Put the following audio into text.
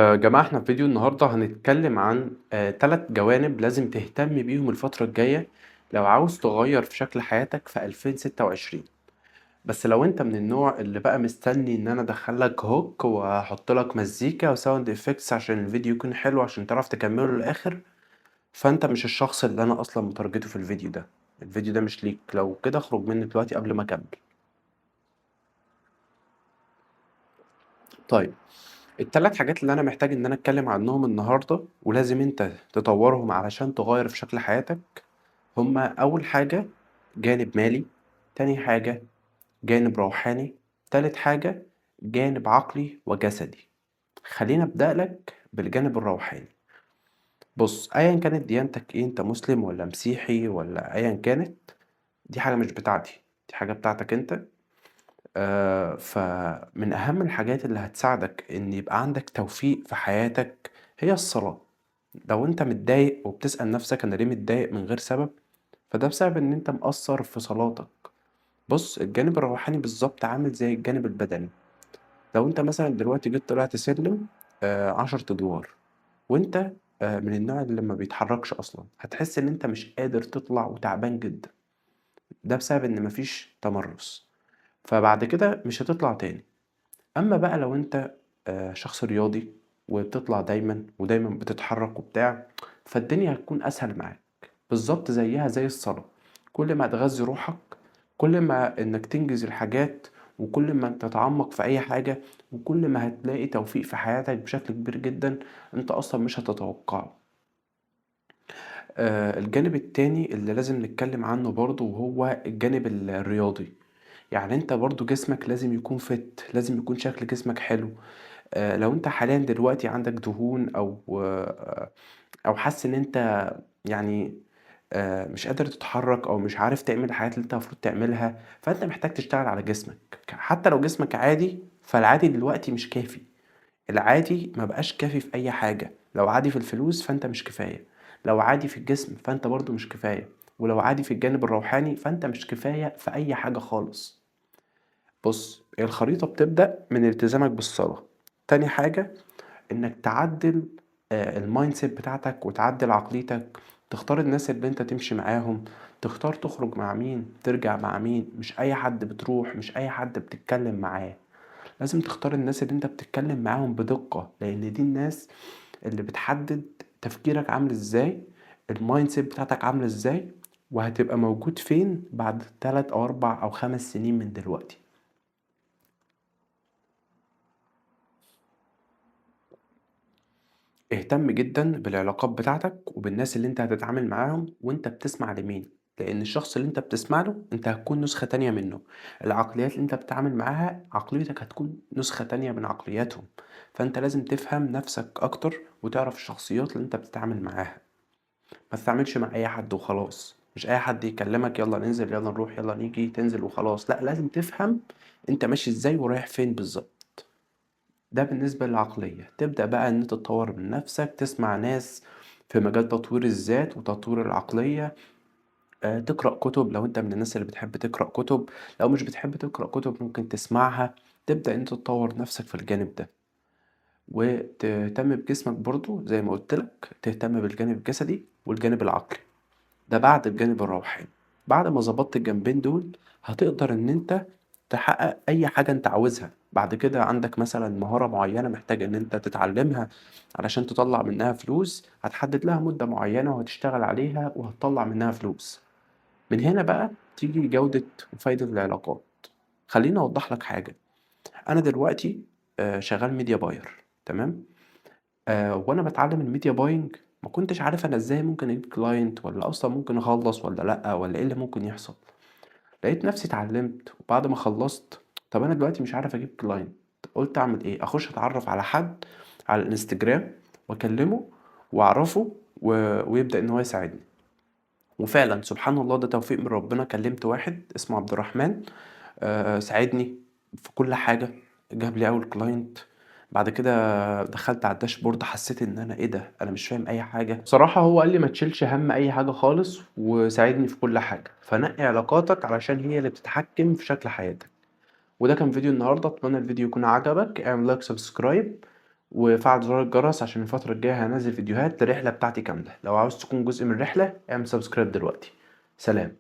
جماعة إحنا في فيديو النهاردة هنتكلم عن 3 جوانب لازم تهتم بيهم الفترة الجاية لو عاوز تغيّر في شكل حياتك في 2026. بس لو أنت من النوع اللي بقى مستني إن أنا أدخّل لك hook وأحط لك مزيكا وsound effects عشان الفيديو يكون حلو عشان تعرف تكمّله للآخر، فأنت مش الشخص اللي أنا أصلًا متارجته في الفيديو ده. الفيديو ده مش ليك، لو كده اخرج منّه دلوقتي قبل ما أكمّل. طيب، ال3 حاجات اللي أنا محتاج إن أنا أتكلم عنهم النهارده، ولازم أنت تطوّرهم علشان تغيّر في شكل حياتك، هُم أول حاجة جانب مالي، تاني حاجة جانب روحاني، تالت حاجة جانب عقلي وجسدي. خلّيني أبدأ لك بالجانب الروحاني. بُص، أيًا كانت ديانتك إيه، أنت مسلم والّا مسيحي والّا أيًا كانت، دي حاجة مش بتاعتي، دي حاجة بتاعتك أنت. فمن أهم الحاجات اللي هتساعدك إن يبقى عندك توفيق في حياتك هي الصلاة. لو أنت متضايق وبتسأل نفسك أنا ليه متضايق من غير سبب، فده بسبب إن أنت مقصّر في صلاتك. بُص، الجانب الروحاني بالضبط عامل زي الجانب البدني. لو أنت مثلًا دلوقتي جيت طلعت سلِّم 10 أدوار وأنت من النوع اللي ما بيتحركش أصلًا، هتحس إن أنت مش قادر تطلع وتعبان جدًا. ده بسبب إن ما فيش تمرُّس، فبعد كده مش هتطلع تاني. أمّا بقى لو أنت شخص رياضي وبتطلع دايمًا ودايمًا بتتحرك وبتاع، فالدنيا هتكون أسهل معاك، بالضبط زيّها زي الصلاة. كل ما هتغذّي روحك، كل ما إنك تنجز الحاجات، وكل ما تتعمق في أي حاجة، وكل ما هتلاقي توفيق في حياتك بشكل كبير جدًا أنت أصلًا مش هتتوقعه. الجانب التاني اللي لازم نتكلم عنه برضه وهو الجانب الرياضي. يعني أنت برضه جسمك لازم يكون fit، لازم يكون شكل جسمك حلو. لو أنت حاليًا دلوقتي عندك دهون أو حاسس إن أنت يعني مش قادر تتحرك أو مش عارف تعمل الحاجات اللي أنت المفروض تعملها، فأنت محتاج تشتغل على جسمك. حتى لو جسمك عادي، فالعادي دلوقتي مش كافي. العادي ما بقاش كافي في أي حاجة. لو عادي في الفلوس فأنت مش كفاية، لو عادي في الجسم فأنت برضه مش كفاية، ولو عادي في الجانب الروحاني فأنت مش كفاية في أي حاجة خالص. بُص، هي الخريطة بتبدأ من التزامك بالصلاة. تاني حاجة إنك تعدِّل الmindset بتاعتك وتعدِّل عقليتك، تختار الناس اللي أنت تمشي معاهم، تختار تخرج مع مين، ترجع مع مين. مش أي حد بتروح، مش أي حد بتتكلم معاه. لازم تختار الناس اللي أنت بتتكلم معاهم بدقة، لأن دي الناس اللي بتحدد تفكيرك عامل إزاي، الmindset بتاعتك عاملة إزاي، وهتبقى موجود فين بعد 3 أو 4 أو 5 سنين من دلوقتي. اهتم جدًا بالعلاقات بتاعتك وبالناس اللي أنت هتتعامل معاهم وأنت بتسمع لمين، لأن الشخص اللي أنت بتسمع له أنت هتكون نسخة تانية منه. العقليات اللي أنت بتتعامل معاها عقليتك هتكون نسخة تانية من عقلياتهم. فأنت لازم تفهم نفسك أكتر وتعرف الشخصيات اللي أنت بتتعامل معاها. ما تتعاملش مع أي حد وخلاص. مش أي حد يكلمك يلا ننزل، يلا نروح، يلا نيجي، تنزل وخلاص. لأ، لازم تفهم أنت ماشي إزاي ورايح فين بالضبط. ده بالنسبة للعقلية. تبدأ بقى إن أنت تطوّر من نَفْسك، تسمع ناس في مجال تطوير الذات وتطوير العقلية. تقرأ كُتب لو أنت من الناس اللي بتحب تقرأ كُتب. لو مش بتحب تقرأ كُتب ممكن تسمعها. تبدأ إن أنت تطوّر نَفْسك في الجانب ده، وتهتم بجسمك برضه زي ما قُلت لك، تهتم بالجانب الجسدي والجانب العقلي. ده بعد الجانب الروحاني. بعد ما ضبطت الجنبين دول، هتقدر إن أنت تحقق أي حاجة أنت عاوزها. بعد كده عندك مثلًا مهارة معينة محتاج إن أنت تتعلمها علشان تطلّع منها فلوس، هتحدد لها مدة معينة وهتشتغل عليها وهتطلّع منها فلوس. من هنا بقى تيجي جودة وفايدة العلاقات. خلّيني أوضّح لك حاجة. أنا دلوقتي شغال media buyer، تمام؟ وأنا باتعلّم الmedia buying ما كنتش عارف أنا إزاي ممكن أجيب client والّا أصلًا ممكن أخلّص والّا لأ، والّا إيه اللي ممكن يحصل. لقيت نفسي اتعلّمت وبعد ما خلّصت، طَب أنا دلوقتي مش عارف أجيب client، قُلت أعمل إيه، أخُش أتعرّف على حد على الإنستجرام وأكلّمه وأعرفه ويبدأ إن هو يساعدني. وفعلًا سبحان الله ده توفيق من ربنا. كلّمت واحد اسمه عبد الرحمن، ساعدني في كل حاجة، جاب لي أول client. بعد كده دخلت على الdashboard حسيت إن أنا إيه ده، أنا مش فاهم أي حاجة. بصراحة هو قال لي: "ما تشيلش هَم أي حاجة خالص." وساعدني في كل حاجة. فنقِّي علاقاتك علشان هي اللي بتتحكم في شكل حياتك. وده كان فيديو النهارده، أتمنى الفيديو يكون عجبك. اعمل لايك، سبسكرايب، وفعل زرار الجرس عشان الفترة الجاية هانزّل فيديوهات للرحلة بتاعتي كاملة. لو عاوز تكون جزء من الرحلة اعمل subscribe دلوقتي. سلام.